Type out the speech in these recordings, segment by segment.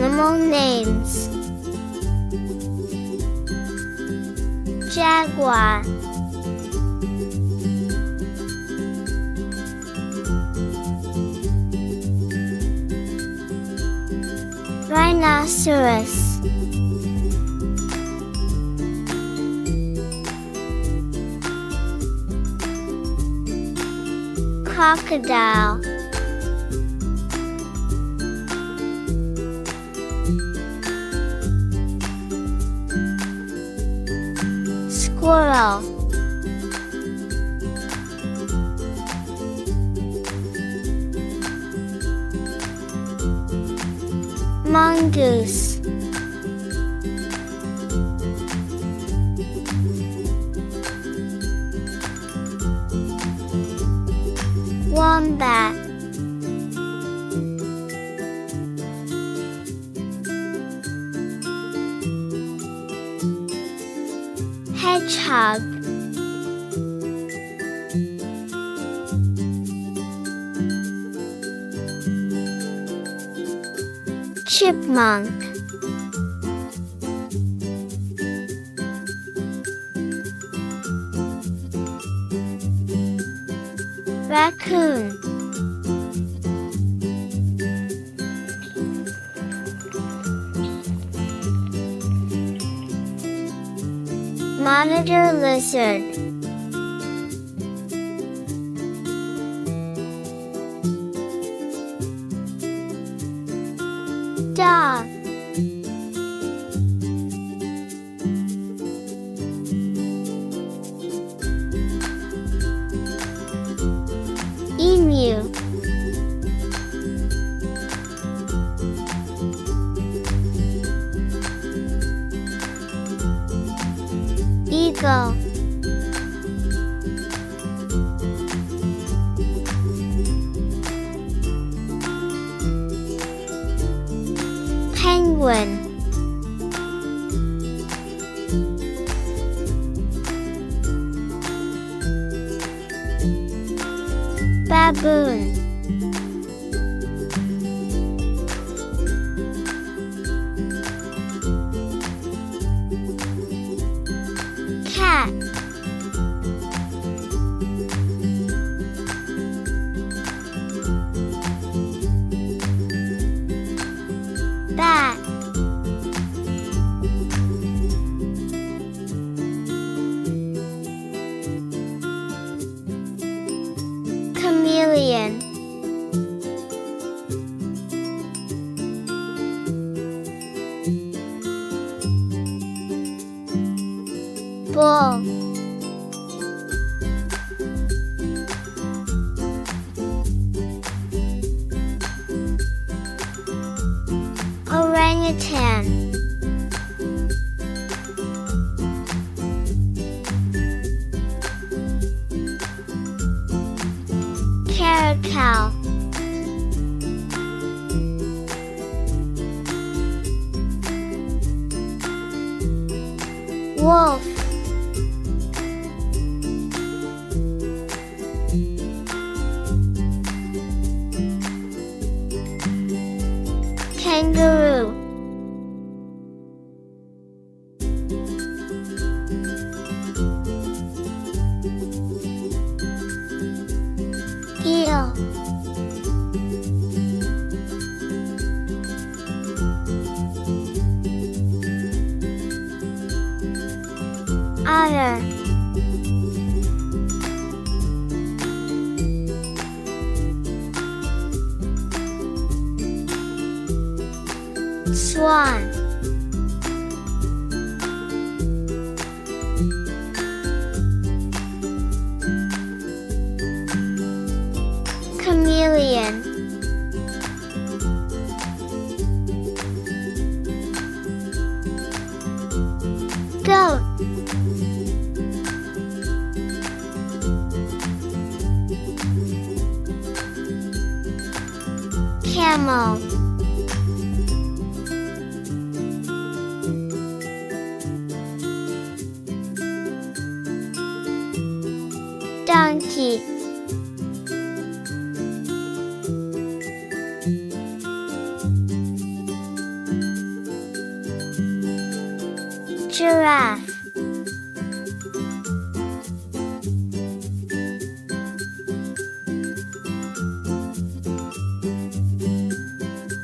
Animal names: jaguar, rhinoceros, crocodile, squirrel, mongoose, wombat, hedgehog, chipmunk, raccoon, monitor lizard, dog, emu, eagle, penguin, baboon, cat, bat, chameleon, bull, orangutan, caracal, wolf, kangaroo, eel, otter, swan, chameleon, goat, camel, donkey, Giraffe.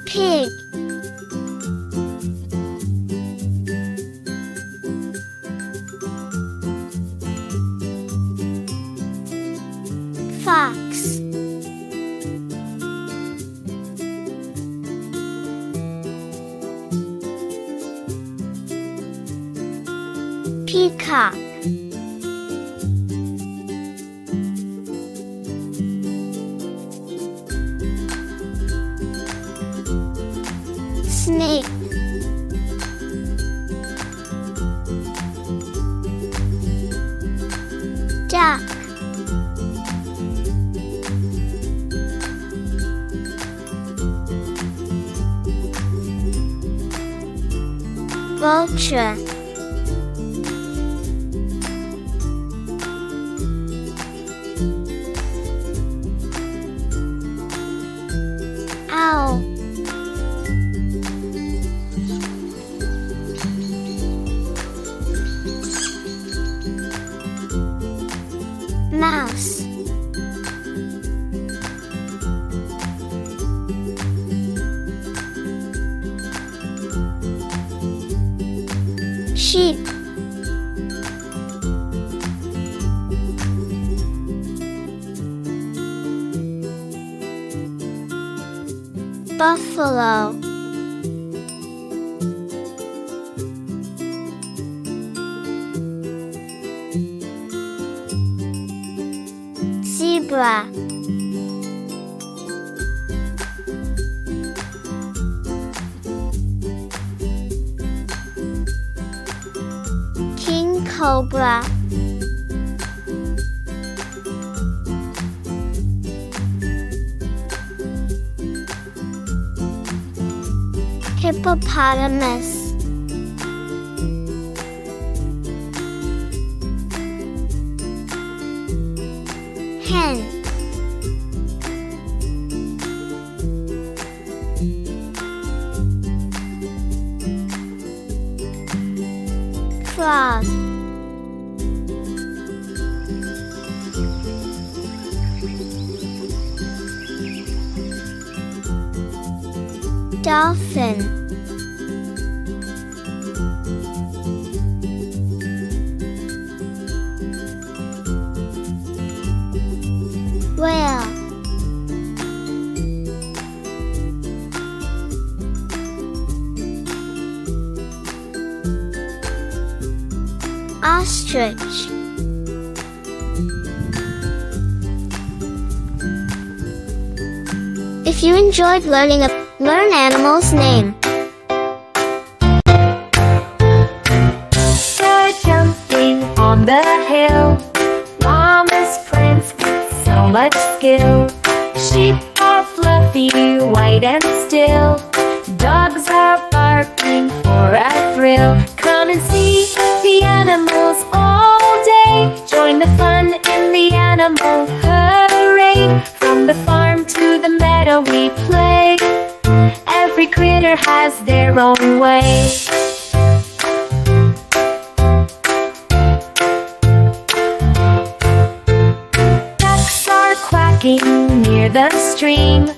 Pig. Fox. Peacock. Snake. Duck. Vulture. Owl. Mouse. Sheep. Buffalo. Zebra. King cobra. Hippopotamus. Hen. Frog. Dolphin. Whale. Ostrich. If you enjoyed learn animals' name. They're jumping on the hill. Llama's prince with so much skill. Sheep are fluffy, white and still. Dogs are barking for a thrill. Come and see the animals all day. Join the fun in the animal parade. From the farm to the meadow we play. Every critter has their own way. Ducks are quacking near the stream.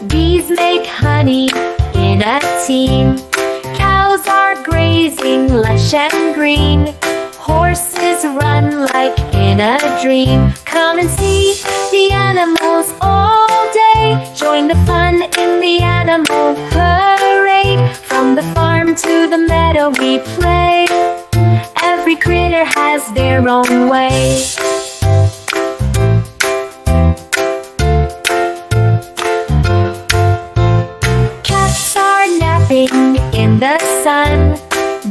Bees make honey in a team. Cows are grazing lush and green. Horses run like in a dream. Come and see the animals all day. Join the fun in the animal parade. From the farm to the meadow we play. Every critter has their own way. Cats are napping in the sun.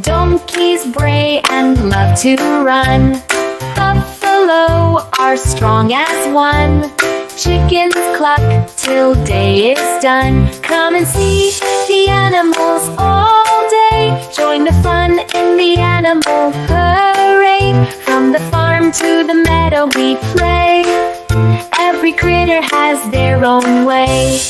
Donkeys bray and love to run. Buffalo are strong as one. Chickens cluck till day is done. Come and see the animals all day. Join the fun in the animal parade. From the farm to the meadow we play. Every critter has their own way.